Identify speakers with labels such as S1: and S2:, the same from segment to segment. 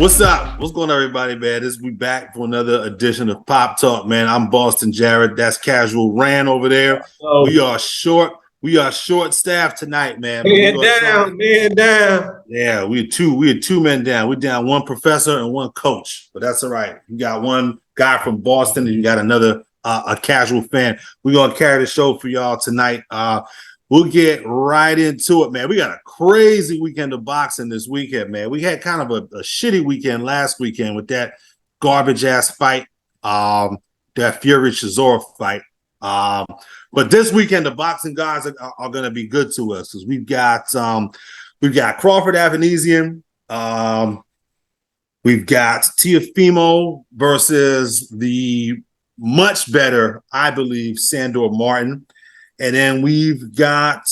S1: What's up? What's going on, everybody, man? We back for another edition of Pop Talk, man. I'm Boston Jared. That's Casual Rand over there.
S2: Oh.
S1: We are short staffed tonight, man.
S2: Man down.
S1: Yeah, we had two men down. We're down one professor and one coach, but that's all right. You got one guy from Boston and you got another a casual fan. We're gonna carry the show for y'all tonight. We'll get right into it, man. We got a crazy weekend of boxing this weekend, man. We had kind of a shitty weekend last weekend with that garbage ass fight, that Fury Chisora fight. But this weekend, the boxing guys are going to be good to us because we've got CAWFORD Avanesian, we've got Teofimo versus the much better, I believe, Sandor Martin. And then we've got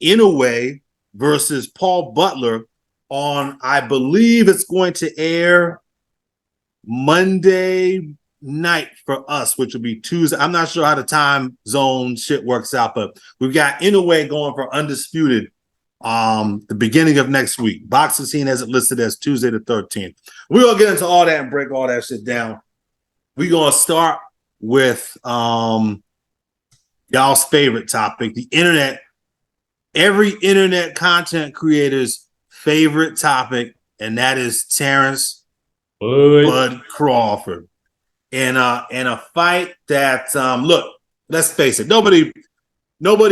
S1: Inoue versus Paul Butler on, I believe it's going to air Monday night for us, which will be Tuesday. I'm not sure how the time zone shit works out, but we've got Inoue going for undisputed the beginning of next week. Boxing Scene has it listed as Tuesday the 13th. We're gonna get into all that and break all that shit down. We're gonna start with y'all's favorite topic, the internet, every internet content creator's favorite topic, and that is Terrence Bud Crawford. In a fight that look, let's face it, nobody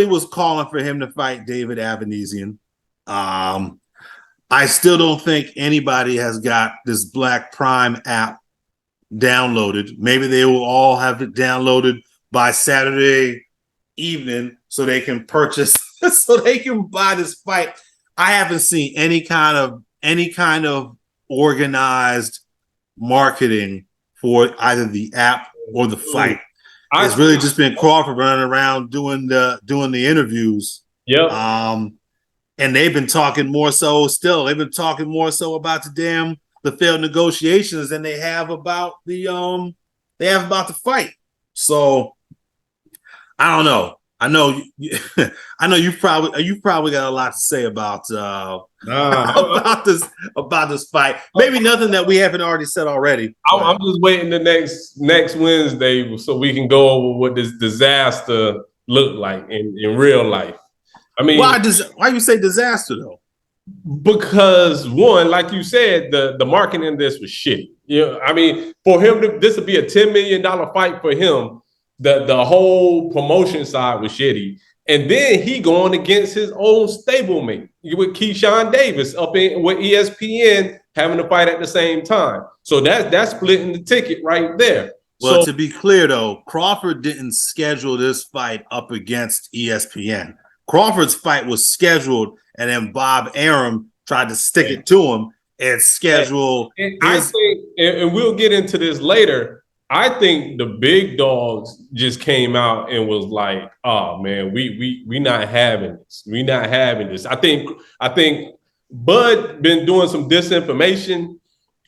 S1: was calling for him to fight David Avanesian. I still don't think anybody has got this Black Prime app downloaded. Maybe they will all have it downloaded by Saturday evening so they can purchase so they can buy this fight. I haven't seen any kind of organized marketing for either the app or the fight. It's really just been Crawford running around doing the interviews.
S2: Yep.
S1: And they've been talking more so still. They've been talking more so about the failed negotiations than they have about the fight. So I don't know. I know you've probably got a lot to say about this fight. Maybe nothing that we haven't already said already.
S2: I'm just waiting the next Wednesday so we can go over what this disaster looked like in real life. I mean,
S1: why you say disaster though?
S2: Because one, like you said, the marketing in this was shitty. You know, I mean, for him this would be a $10 million fight for him. The whole promotion side was shitty. And then he going against his own stablemate with Keyshawn Davis up with ESPN having to fight at the same time. So that's splitting the ticket right there.
S1: Well, to be clear though, Crawford didn't schedule this fight up against ESPN. Crawford's fight was scheduled, and then Bob Arum tried to stick it to him and schedule.
S2: I think, and we'll get into this later, I think the big dogs just came out and was like, "Oh man, we not having this. We not having this." I think Bud been doing some disinformation,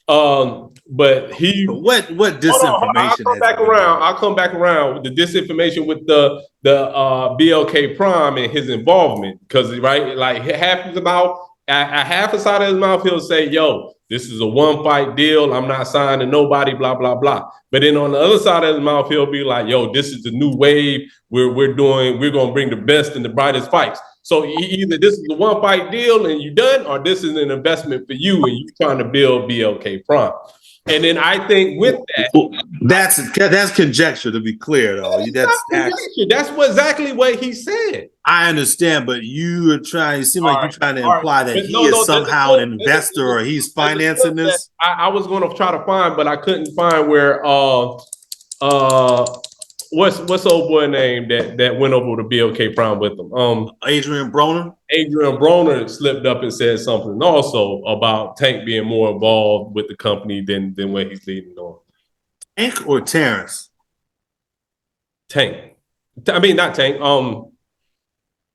S2: but
S1: what disinformation?
S2: I'll come back around with the disinformation with the BLK Prime and his involvement, because right, like half his mouth, half a side of his mouth, he'll say, "Yo, this is a one fight deal. I'm not signing nobody, blah, blah, blah." But then on the other side of his mouth, he'll be like, "Yo, this is the new wave. We're going to bring the best and the brightest fights." So either this is a one fight deal and you done, or this is an investment for you and you trying to build BLK Prime. And then I think with that,
S1: that's conjecture, to be clear, though.
S2: That's exactly what he said.
S1: I understand, but you seem like you're trying to imply that he is somehow an investor or he's financing this.
S2: I was going to try to find, but I couldn't find where what's old boy name that went over to BLK Prime with him?
S1: Adrian Broner.
S2: Adrian Broner slipped up and said something also about Tank being more involved with the company than what he's leading on.
S1: Tank or Terrence?
S2: Tank. I mean, not Tank.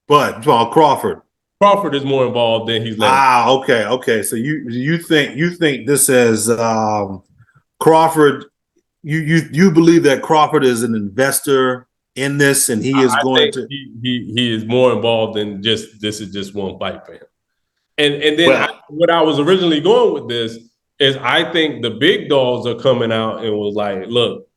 S1: But Crawford.
S2: Crawford is more involved than he's letting.
S1: Okay. So you think this is Crawford? You believe that Crawford is an investor in this, and he is going to.
S2: He is more involved than just this is just one fight for him. And then what I was originally going with this is I think the big dogs are coming out and was like, look,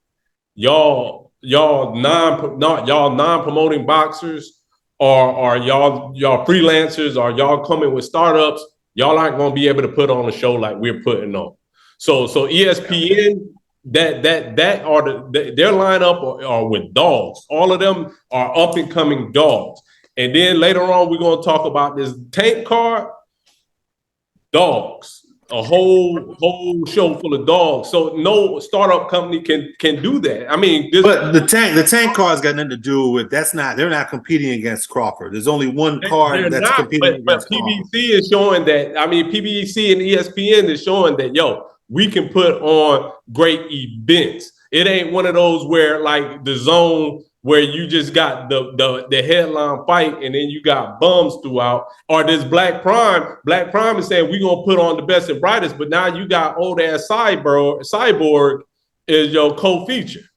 S2: y'all non-promoting boxers or y'all freelancers or y'all coming with startups, y'all aren't going to be able to put on a show like we're putting on. So ESPN, their lineup are with dogs. All of them are up and coming dogs. And then later on, we're going to talk about this Tank card, dogs. A whole show full of dogs. So no startup company can do that. I mean,
S1: but the tank card's got nothing to do with that's not. They're not competing against Crawford. There's only one card that's competing against Crawford.
S2: But PBC is showing that. I mean, PBC and ESPN is showing that we can put on great events. It ain't one of those where like the Zone where you just got the headline fight and then you got bums throughout, or this Black Prime. Black Prime is saying we're gonna put on the best and brightest, but now you got old ass Cyborg is your co-feature.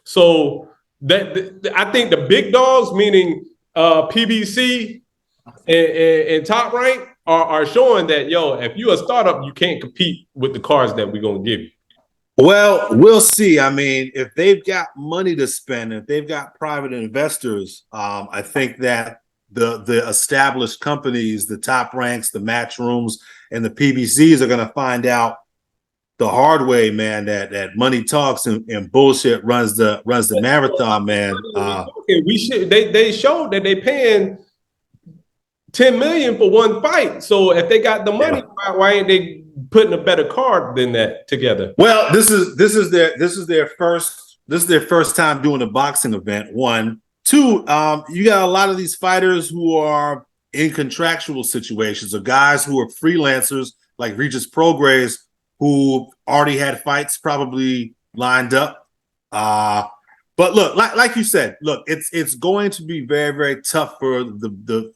S2: So that I think the big dogs, meaning PBC and Top Rank, are showing that if you're a startup, you can't compete with the cards that we're gonna give you.
S1: Well, we'll see. I mean, if they've got money to spend, if they've got private investors, I think that the established companies, the Top Ranks, the Match Rooms, and the PBCs are going to find out the hard way, man. That money talks and bullshit runs the marathon, man.
S2: They showed that they paying $10 million for one fight. So if they got the money, why ain't they putting a better card than that together?
S1: Well, this is their first time doing a boxing event. 1, 2, you got a lot of these fighters who are in contractual situations, or guys who are freelancers like Regis Prograis, who already had fights probably lined up. But look, like you said, look, it's going to be very, very tough for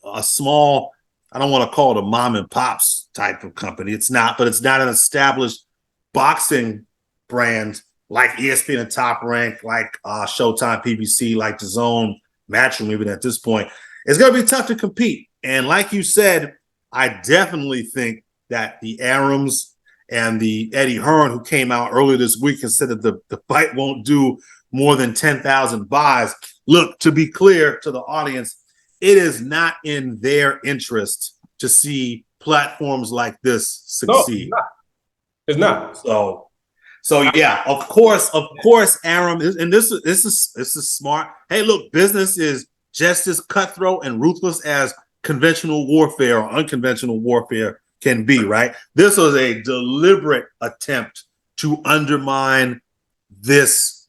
S1: a small, I don't want to call it a mom and pops type of company. It's not, but it's not an established boxing brand like ESPN and Top Rank, like Showtime, PBC, like the Zone, Matchroom, even at this point. It's going to be tough to compete. And like you said, I definitely think that the Arams and the Eddie Hearn, who came out earlier this week and said that the fight won't do more than 10,000 buys. Look, to be clear to the audience, it is not in their interest to see platforms like this succeed.
S2: No, it's not.
S1: So yeah, of course, Aram, and this is smart. Hey, look, business is just as cutthroat and ruthless as conventional warfare or unconventional warfare can be, right? This was a deliberate attempt to undermine this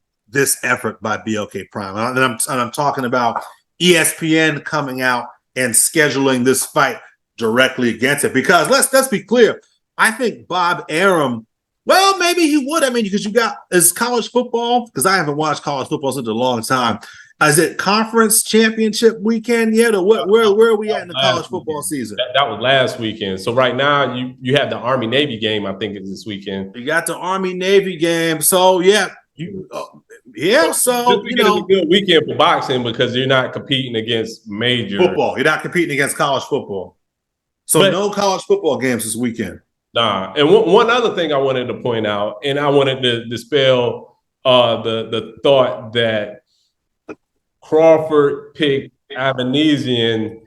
S1: effort by BLK Prime. And I'm talking about ESPN coming out and scheduling this fight directly against it. Because let's be clear, I think Bob Arum, well, maybe he would. I mean, because you got is college football, because I haven't watched college football since a long time. Is it conference championship weekend yet, or where are we at in the college football season?
S2: That was last weekend. So right now you have the Army Navy game. I think it's this weekend.
S1: You got the Army Navy game. So yeah, So
S2: you know, it's a good weekend for boxing because you're not competing against major
S1: football. You're not competing against college football. So no college football games this weekend.
S2: Nah. And one other thing I wanted to point out, and I wanted to dispel the thought that Crawford picked Avanesyan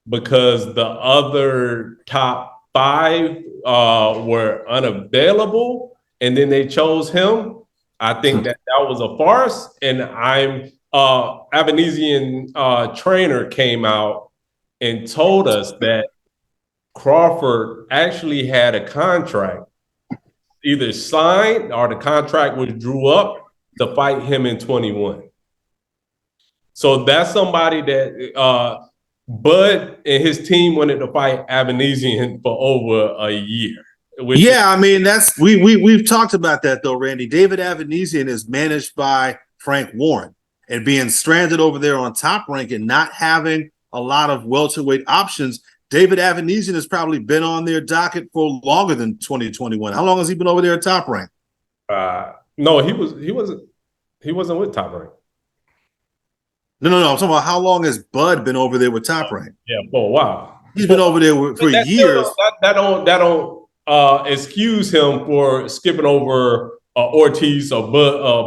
S2: because the other top 5 were unavailable, and then they chose him. I think that was a farce, and Avanesyan trainer came out and told us that Crawford actually had a contract either signed or the contract was drew up to fight him in 21. So that's somebody that Bud and his team wanted to fight Avanesyan for over a year.
S1: I mean, that's we've talked about that though, Randy. David Avanesyan is managed by Frank Warren, and being stranded over there on Top Rank and not having a lot of welterweight options. David Avanesyan has probably been on their docket for longer than 2021. How long has he been over there at Top Rank?
S2: No, he wasn't with Top Rank.
S1: No. I'm talking about how long has Bud been over there with Top Rank?
S2: Yeah, for a while.
S1: He's been over there for years.
S2: That don't excuse him for skipping over Ortiz or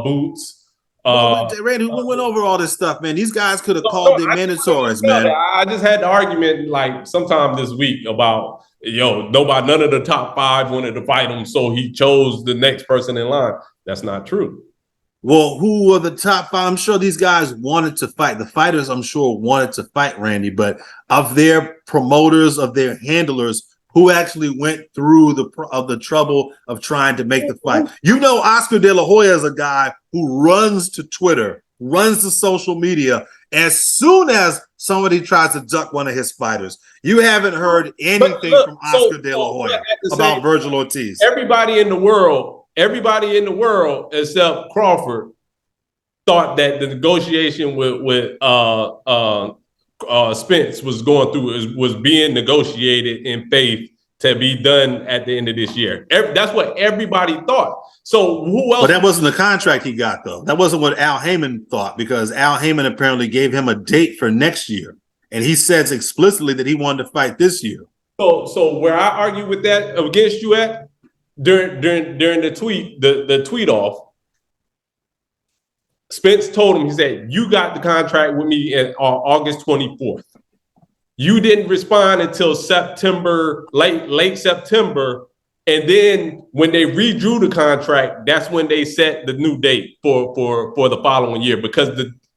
S2: Boots.
S1: Randy, we went over all this stuff, man. These guys could have called their mandatories, man.
S2: I just had the argument like sometime this week about none of the top 5 wanted to fight him, so he chose the next person in line. That's not true.
S1: Well, who were the top 5? I'm sure these guys wanted to fight. The fighters, I'm sure, wanted to fight Randy, but of their promoters, of their handlers, who actually went through the trouble of trying to make the fight. Oscar De La Hoya is a guy who runs to Twitter, runs to social media. As soon as somebody tries to duck one of his fighters, you haven't heard anything from Oscar De La Hoya about Virgil Ortiz.
S2: Everybody in the world except Crawford thought that the negotiation with Spence was being negotiated in faith to be done at the end of this year. That's what everybody thought. So who else?
S1: But that wasn't the contract he got, though. That wasn't what Al Heyman thought, because Al Heyman apparently gave him a date for next year, and he says explicitly that he wanted to fight this year.
S2: So where I argue with that against you at during the tweet off, Spence told him, he said, "You got the contract with me on August 24th. You didn't respond until September, late September. And then when they redrew the contract, that's when they set the new date for the following year, because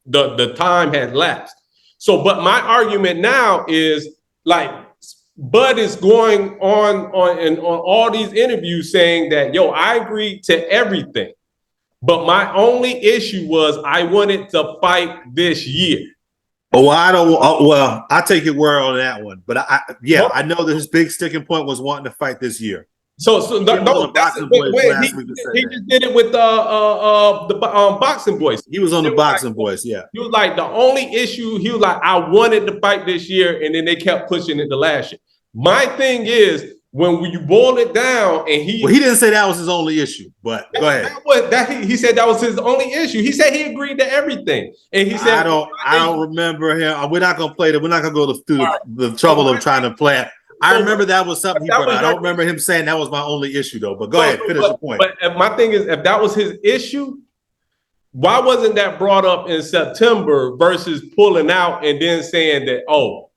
S2: the time had lapsed." So, but my argument now is like Bud is going on all these interviews saying that, I agreed to everything. But my only issue was I wanted to fight this year.
S1: Oh, I take your word on that one. But I know that his big sticking point was wanting to fight this year.
S2: He just did it with the Boxing Boys.
S1: He was on the Boxing Boys, yeah.
S2: He was like, the only issue, he was like, I wanted to fight this year, and then they kept pushing it the last year. My thing is, when you boil it down, and he didn't
S1: say that was his only issue, but go ahead.
S2: He said that was his only issue. He said he agreed to everything, and he said,
S1: I don't remember him. We're not gonna play that. We're not gonna go through the trouble of trying to play it. I remember that was something he brought. I don't remember him saying that was my only issue, though. But go ahead, finish your point.
S2: But my thing is, if that was his issue, why wasn't that brought up in September versus pulling out and then saying that,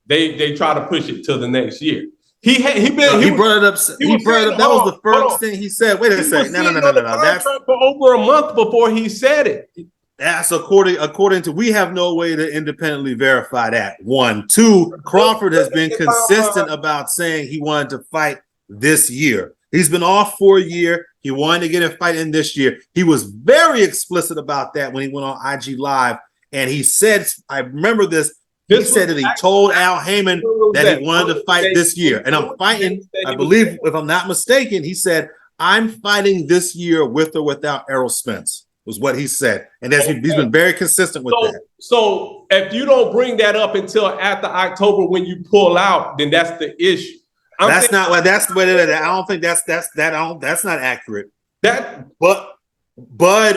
S2: they try to push it to the next year? He brought it up. That was the first thing he said. Wait a second. No. That's for over a month before he said it.
S1: That's according to, we have no way to independently verify that. 1, 2, Crawford has been consistent about saying he wanted to fight this year. He's been off for a year. He wanted to get a fight in this year. He was very explicit about that when he went on IG Live. And he said, I remember this. He said that he told Al Heyman that he wanted to fight this year. And I'm fighting, I believe, if I'm not mistaken, he said, I'm fighting this year with or without Errol Spence, was what he said. And he's been very consistent with that.
S2: So if you don't bring that up until after October when you pull out, then that's the issue.
S1: That's not what that's the way that I don't think that's not accurate. But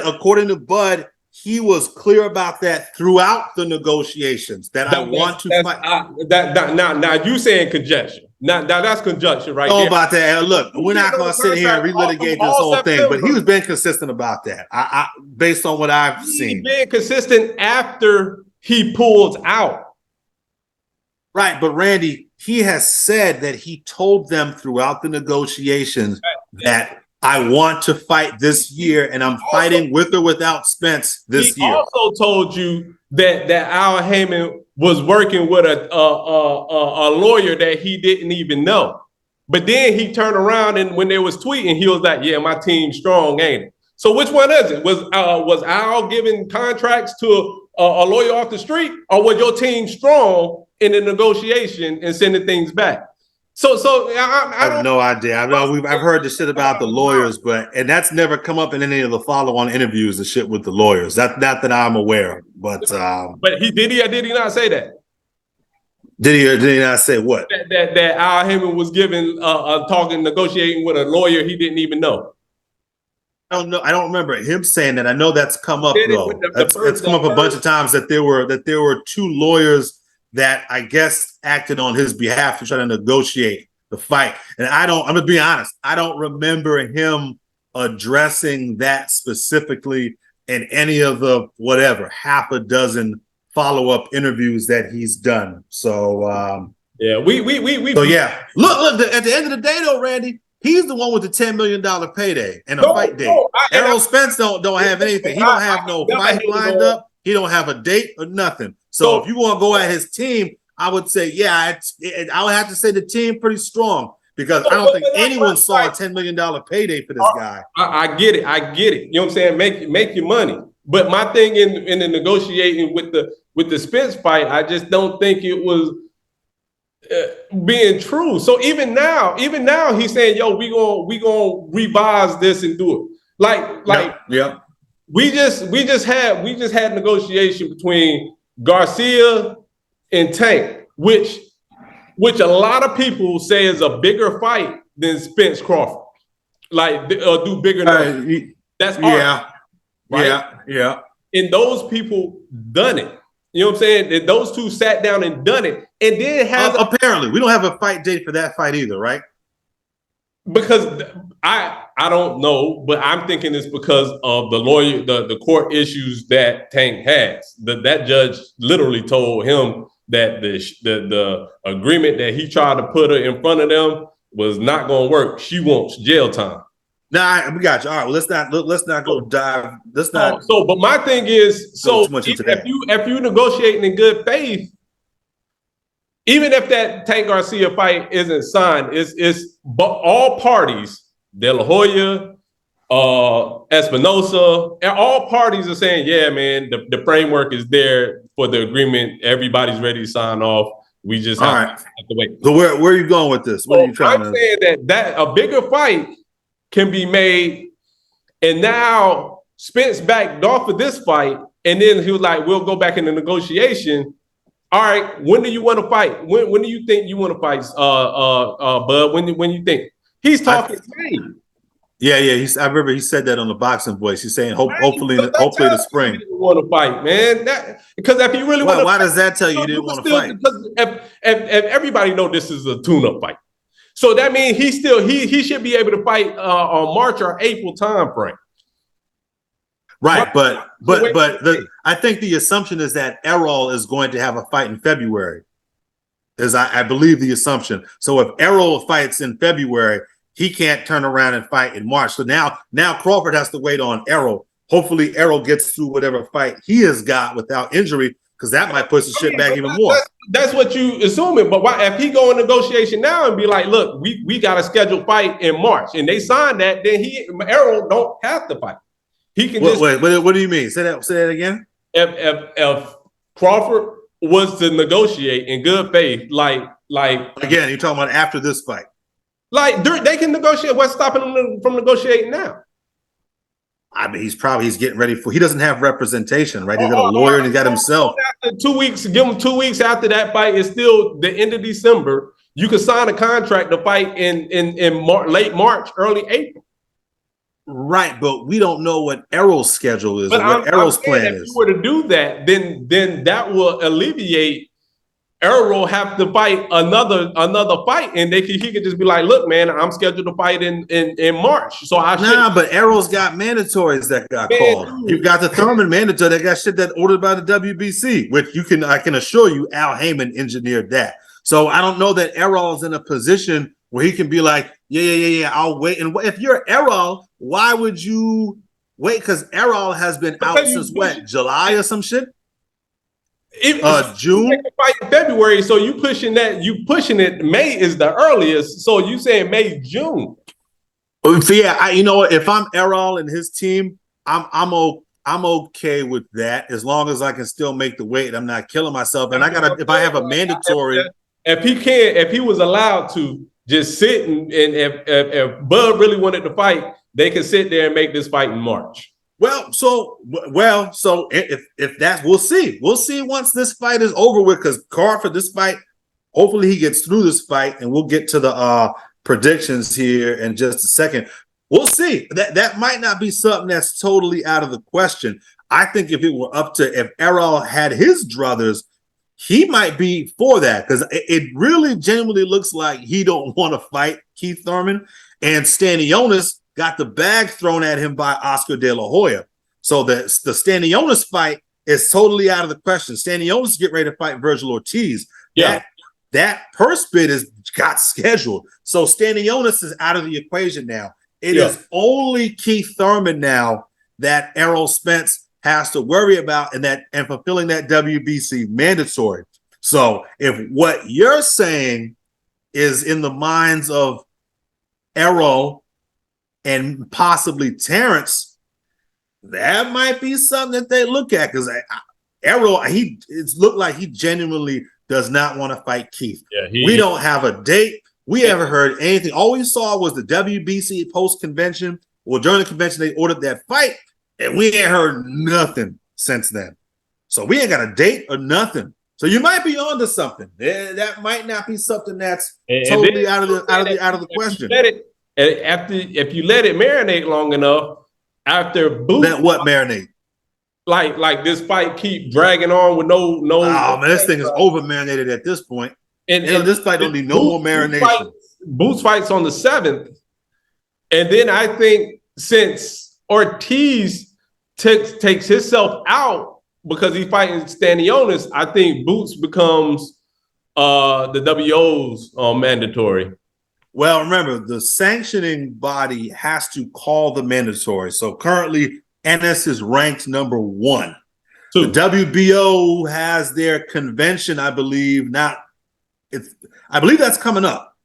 S1: according to Bud, he was clear about that throughout the negotiations that I want to fight.
S2: Now you saying conjecture. Now that's conjecture right there.
S1: About that. Look, we're not going to sit here and relitigate this whole thing, but he's been consistent about that. I based on what I've seen.
S2: He's been consistent after he pulls out.
S1: Right, but Randy, he has said that he told them throughout the negotiations that I want to fight this year, and I'm fighting with or without Spence this year. He
S2: also told you that Al Heyman was working with a lawyer that he didn't even know. But then he turned around, and when they was tweeting, he was like, "Yeah, my team's strong, ain't it?" So which one is it? Was Al giving contracts to a lawyer off the street, or was your team strong in the negotiation and sending things back? So I
S1: have no idea. I've heard the shit about the lawyers, and that's never come up in any of the follow-on interviews. The shit with the lawyers, not that I'm aware of. But
S2: he did he not say that?
S1: Did he or did he not say what?
S2: That Al Heyman was negotiating with a lawyer he didn't even know.
S1: I don't know. I don't remember him saying that. I know that's come up though. It's come up a bunch of times that there were 2 lawyers that I guess acted on his behalf to try to negotiate the fight. And I'm gonna be honest, I don't remember him addressing that specifically in any of the half a dozen follow-up interviews that he's done. So
S2: yeah, we
S1: so yeah. Look, at the end of the day though, Randy, he's the one with the $10 million payday and a fight date. Errol Spence don't have anything. He don't have no fight lined up. He don't have a date or nothing. So if you want to go at his team, I would say, yeah, I would have to say the team pretty strong because I don't think anyone saw a $10 million payday for this guy.
S2: I get it. You know what I'm saying? Make your money. But my thing in the negotiating with the Spence fight, I just don't think it was being true. So even now, he's saying, "Yo, we gonna revise this and do it." Like,
S1: yeah.
S2: We just had negotiation between Garcia and Tank, which a lot of people say is a bigger fight than Spence Crawford. Like, do bigger numbers. That's art, right?
S1: Yeah.
S2: And those people done it. You know what I'm saying? And those two sat down and done it. And then has
S1: apparently we don't have a fight date for that fight either, right?
S2: Because I don't know, but I'm thinking it's because of the lawyer, the court issues that Tank has. That judge literally told him that the agreement that he tried to put her in front of them was not going to work. She wants jail time.
S1: Nah, we got you. All right, well, let's not go dive. Let's not.
S2: So, but my thing is, so if you negotiating in good faith, even if that Tank Garcia fight isn't signed, it's all parties, De La Hoya, Espinosa, and all parties are saying, yeah, man, the framework is there for the agreement. Everybody's ready to sign off. We just have to wait.
S1: So where are you going with this? What are you trying to?
S2: I'm saying that a bigger fight can be made, and now Spence backed off of this fight, and then he was like, we'll go back in the negotiation. All right, when do you want to fight? When do you think you want to fight, Bud? When you think? He's talking
S1: Yeah. I remember he said that on the Boxing Voice. He's saying hopefully the spring.
S2: Want to fight, man? Because if you really want,
S1: why does that tell you didn't want to fight?
S2: Because if everybody know this is a tune-up fight, so that means he should be able to fight on March or April time frame.
S1: Right, but I think the assumption is that Errol is going to have a fight in February. Is I believe the assumption. So if Errol fights in February, he can't turn around and fight in March. So now Crawford has to wait on Errol. Hopefully Errol gets through whatever fight he has got without injury, because that might push the shit back even more.
S2: That's what you assuming. But why, if he go in negotiation now and be like, look, we got a scheduled fight in March, and they sign that, then Errol don't have to fight. He can
S1: wait, what do you mean? Say that again.
S2: If Crawford was to negotiate in good faith, like
S1: again, you're talking about after this fight.
S2: Like they can negotiate. What's stopping them from negotiating now?
S1: I mean, he's getting ready for. He doesn't have representation, right? He's got a lawyer and he got himself.
S2: After 2 weeks, give him 2 weeks after that fight. It's still the end of December. You can sign a contract to fight in late March, early April.
S1: Right, but we don't know what Errol's schedule is, or what Errol's plan is.
S2: If you were to do that, then that will alleviate Errol have to fight another fight, and he could just be like, "Look, man, I'm scheduled to fight in March." So
S1: but Errol's got mandatories that got called. You've got the Thurman mandatory that got shit that ordered by the WBC, which I can assure you, Al Heyman engineered that. So I don't know that Errol's in a position where he can be like, yeah, I'll wait. And if you're Errol, why would you wait? Because Errol has been out since what, July or some shit? June?
S2: Fight in February, so you pushing it. May is the earliest, so you saying May, June.
S1: So yeah, if I'm Errol and his team, I'm okay with that as long as I can still make the weight. I'm not killing myself, and if I have a mandatory.
S2: If he was allowed to just sit and if Bud really wanted to fight, they could sit there and make this fight in March.
S1: So if that, we'll see once this fight is over with, because Crawford, this fight, hopefully he gets through this fight, and we'll get to the predictions here in just a second. We'll see. That might not be something that's totally out of the question. I think if Errol had his druthers, he might be for that because it really genuinely looks like he don't want to fight Keith Thurman. And Stanionis got the bag thrown at him by Oscar De La Hoya. So the Stanionis fight is totally out of the question. Stanionis is getting ready to fight Virgil Ortiz.
S2: Yeah.
S1: That purse bid got scheduled. So Stanionis is out of the equation now. It is only Keith Thurman now that Errol Spence has to worry about and fulfilling that WBC mandatory. So if what you're saying is in the minds of Errol and possibly Terrence, that might be something that they look at because Errol, it's looked like he genuinely does not want to fight Keith.
S2: Yeah,
S1: we don't have a date. We haven't heard anything. All we saw was the WBC post-convention. Well, during the convention, they ordered that fight, and we ain't heard nothing since then. So we ain't got a date or nothing. So you might be onto something. That might not be something that's totally out of the question.
S2: If you let it marinate long enough, after Boots,
S1: let what marinate?
S2: Like this fight keep dragging on with no.
S1: Oh man, this thing is over marinated at this point. And this fight don't need no more marination.
S2: Boots fights on the 7th, and then I think since Ortiz takes himself out because he's fighting Stanionis, I think Boots becomes the WO's mandatory.
S1: Well, remember the sanctioning body has to call the mandatory. So currently, Ennis is ranked number 1. The WBO has their convention, I believe. I believe that's coming up.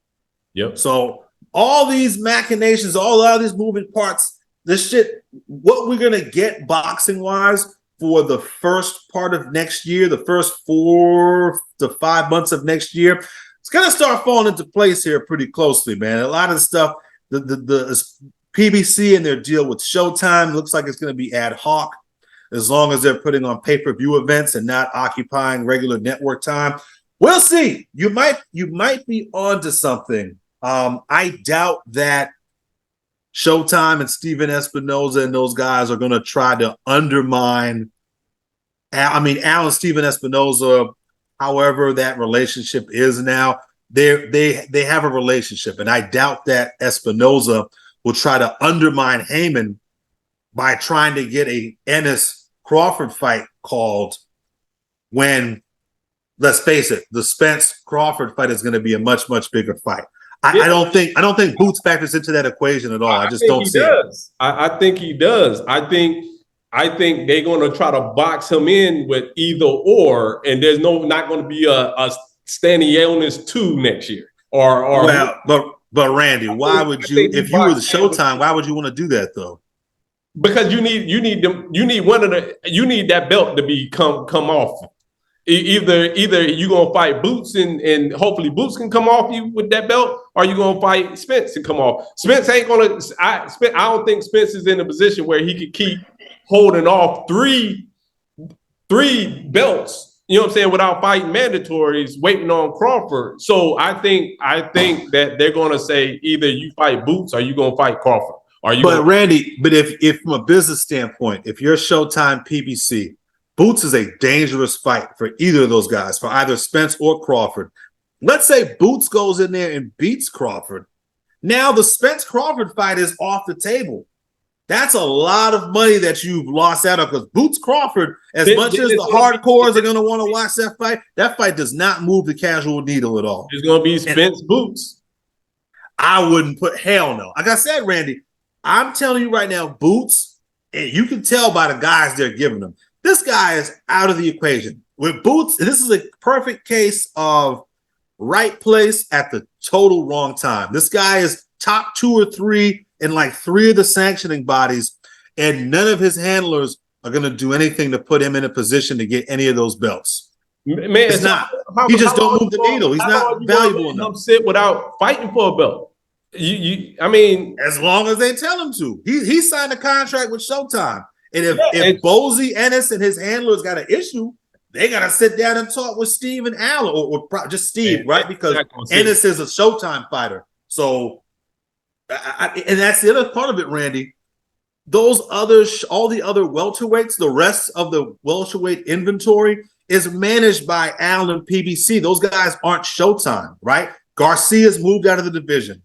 S2: Yep.
S1: So all these machinations, all of these moving parts, this shit, what we're gonna get boxing wise for the first part of next year, the first 4 to 5 months of next year, it's gonna start falling into place here pretty closely, man. A lot of the stuff, the PBC and their deal with Showtime looks like it's gonna be ad hoc, as long as they're putting on pay-per-view events and not occupying regular network time. We'll see. You might be onto something. I doubt that Showtime and Steven Espinoza and those guys are going to try to undermine. Al and Steven Espinoza, however that relationship is now, they have a relationship, and I doubt that Espinoza will try to undermine Heyman by trying to get a Ennis Crawford fight called when, let's face it, the Spence Crawford fight is going to be a much, much bigger fight. I don't think Boots factors into that equation at all. I just don't see it.
S2: I think he does. I think they're going to try to box him in with either or, and there's not going to be a Stanionis 2 next year.
S1: But Randy, why would you, if you were the Showtime, why would you want to do that though?
S2: Because you need that belt to come off. Either you're gonna fight Boots and hopefully Boots can come off you with that belt, or you're gonna fight Spence and come off. Spence ain't gonna. I don't think Spence is in a position where he could keep holding off three belts. You know what I'm saying? Without fighting mandatories, waiting on Crawford. So I think that they're gonna say either you fight Boots or you gonna fight Crawford.
S1: Randy, if from a business standpoint, if you're Showtime PBC, Boots is a dangerous fight for either of those guys, for either Spence or Crawford. Let's say Boots goes in there and beats Crawford. Now the Spence Crawford fight is off the table. That's a lot of money that you've lost out of, because Boots Crawford, as much as the hardcores are going to want to watch that fight does not move the casual needle at all.
S2: It's going to be Spence Boots.
S1: I wouldn't put, hell no. Like I said, Randy, I'm telling you right now, Boots, and you can tell by the guys they're giving them, this guy is out of the equation. With Boots, this is a perfect case of right place at the total wrong time. This guy is top 2 or 3 in like 3 of the sanctioning bodies, and none of his handlers are going to do anything to put him in a position to get any of those belts.
S2: Man,
S1: it's not. He just don't move the needle. He's not valuable enough.
S2: Sit without fighting for a belt. I mean,
S1: as long as they tell him to. He signed a contract with Showtime. And if Bozy, Ennis, and his handlers got an issue, they got to sit down and talk with Steve and Al, or just Steve, right? Because Ennis is a Showtime fighter. So, and that's the other part of it, Randy. Those others, all the other welterweights, the rest of the welterweight inventory is managed by Allen PBC. Those guys aren't Showtime, right? Garcia's moved out of the division.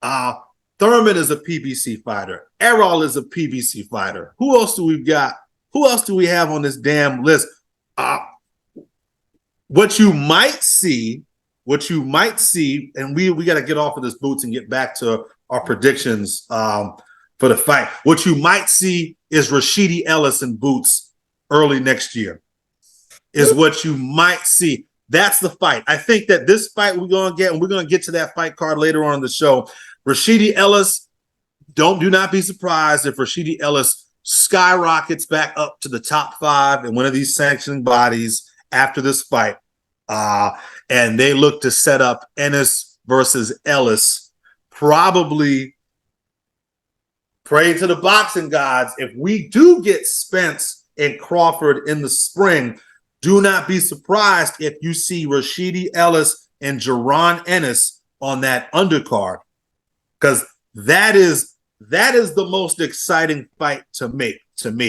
S1: Thurman is a PBC fighter. Errol is a PBC fighter. Who else do we got? Who else do we have on this damn list? What you might see, and we got to get off of this boots and get back to our predictions for the fight. What you might see is Rashidi Ellis in boots early next year. Is what you might see. That's the fight. I think that this fight we're going to get, and we're going to get to that fight card later on in the show. Rashidi Ellis, do not be surprised if Rashidi Ellis skyrockets back up to the top 5 in one of these sanctioning bodies after this fight. And they look to set up Ennis versus Ellis. Probably pray to the boxing gods. If we do get Spence and Crawford in the spring, do not be surprised if you see Rashidi Ellis and Jaron Ennis on that undercard, because that is the most exciting fight to me.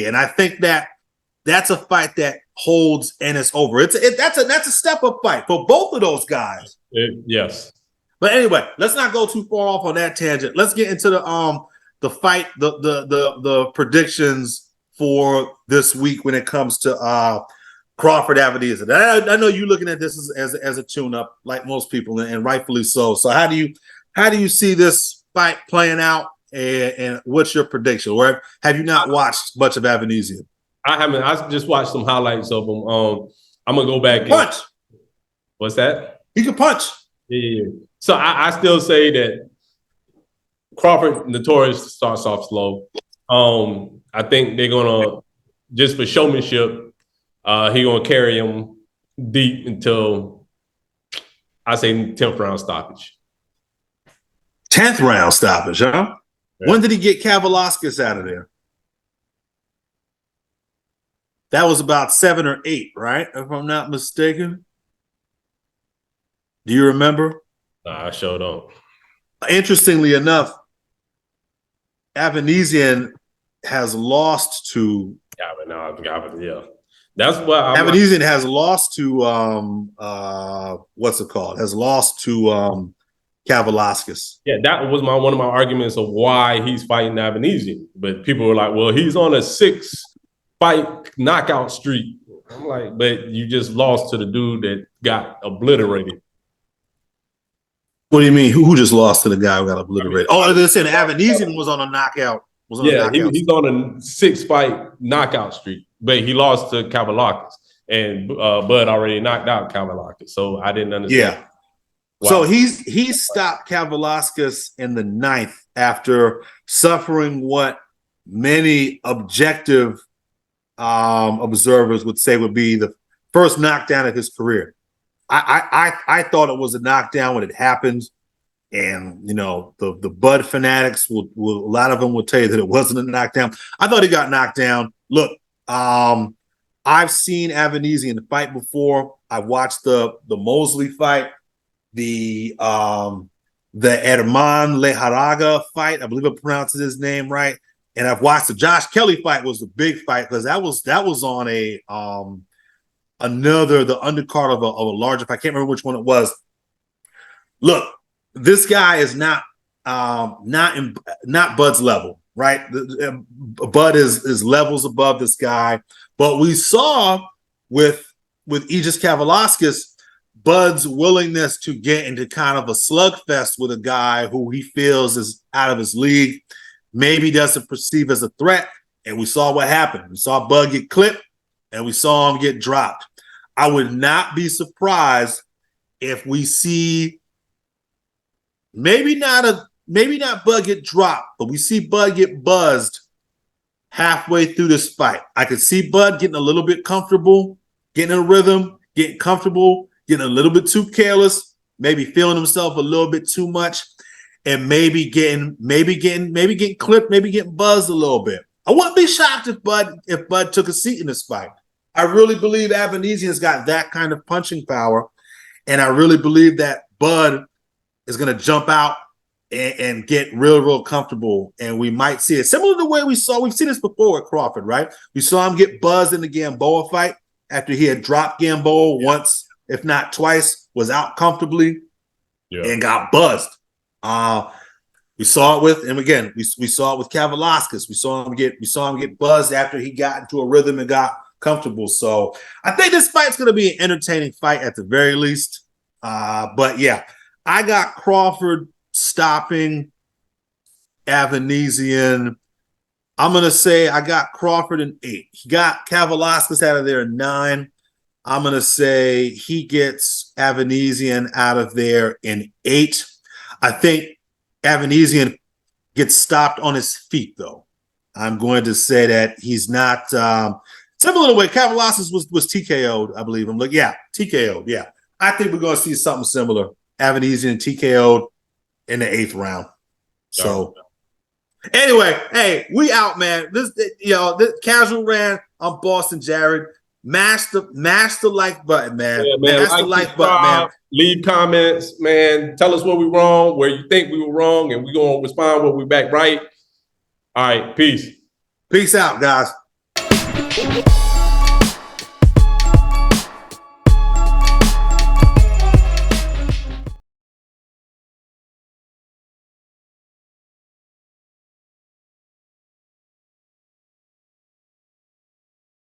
S1: And I think that's a fight that holds Ennis over. That's a step up fight for both of those guys.
S2: Yes.
S1: But anyway, let's not go too far off on that tangent. Let's get into the fight, the predictions for this week when it comes to Crawford Avanesyan. I know you're looking at this as a tune-up, like most people, and rightfully so. So how do you see this fight playing out, and what's your prediction? Or have you not watched much of Avanesyan?
S2: I haven't. I just watched some highlights of him. I'm gonna go back.
S1: Punch.
S2: What's that?
S1: He can punch.
S2: Yeah. So I still say that Crawford notorious starts off slow. I think they're gonna, just for showmanship, he gonna carry him deep until, I say, 10th round stoppage.
S1: 10th round stoppage, huh? Yeah. When did he get Kavaliauskas out of there? That was about 7 or 8, right? If I'm not mistaken. Do you remember?
S2: Nah, I sure don't.
S1: Interestingly enough, Avanesyan has lost to.
S2: Yeah. That's what
S1: Avanesyan has lost to what's it called? Has lost to Kavaliauskas.
S2: Yeah, that was one of my arguments of why he's fighting Avanesyan. But people were like, well, he's on a 6-fight knockout streak. I'm like, but you just lost to the dude that got obliterated.
S1: What do you mean? Who just lost to the guy who got obliterated? Oh, they're saying Avanesyan was on a knockout. He's on a 6-fight knockout streak, but he lost to Kavaliauskas, and Bud already knocked out Kavaliauskas, so I didn't understand. Yeah. Wow. So he stopped Kavaliauskas in the 9th after suffering what many objective observers would say would be the first knockdown of his career. I thought it was a knockdown when it happened, and the Bud fanatics will a lot of them will tell you that it wasn't a knockdown. I thought he got knocked down. Look, I've seen Avanesyan fight before. I watched the Mosley fight, the Herman Lejaraga fight. I believe I pronounced his name right. And I've watched the Josh Kelly fight. Was the big fight because that was on a the undercard of a larger fight. I can't remember which one it was. Look, this guy is not Bud's level, right? Bud is levels above this guy. But we saw with Aegis Kavaliauskas, Bud's willingness to get into kind of a slugfest with a guy who he feels is out of his league, maybe doesn't perceive as a threat. And we saw what happened. We saw Bud get clipped, and we saw him get dropped. I would not be surprised if we see maybe not Bud get dropped, but we see Bud get buzzed halfway through this fight. I could see Bud getting a little bit comfortable, getting in a rhythm, getting comfortable, getting a little bit too careless, maybe feeling himself a little bit too much, and maybe getting clipped, maybe getting buzzed a little bit. I wouldn't be shocked if Bud took a seat in this fight. I really believe Avanesyan's got that kind of punching power, and I really believe that Bud is going to jump out and get real comfortable, and we might see it similar to the way we've seen this before with Crawford, right? We saw him get buzzed in the Gamboa fight, after he had dropped Gamboa once, if not twice, was out comfortably and got buzzed. We saw it with, and again, we saw it with Kavaliauskas. We saw him get buzzed after he got into a rhythm and got comfortable. So I think this fight's going to be an entertaining fight at the very least. But yeah, I got Crawford stopping Avanesyan. I'm going to say I got Crawford in 8. He got Kavaliauskas out of there in 9. I'm going to say he gets Avanesyan out of there in 8. I think Avanesyan gets stopped on his feet, though. I'm going to say that he's not similar to the way Kavaliauskas was TKO'd, I believe. I'm like, yeah, TKO'd, yeah. I think we're going to see something similar. Avanesyan TKO'd in the 8th round. So anyway, hey, we out, man. This casual rant. I'm Boston Jared. Mash the like button, man.
S2: Yeah, man.
S1: Mash the like button, man.
S2: Leave comments, man. Tell us where we wrong, where you think we were wrong, and we're gonna respond when we back right. All right, peace.
S1: Peace out, guys.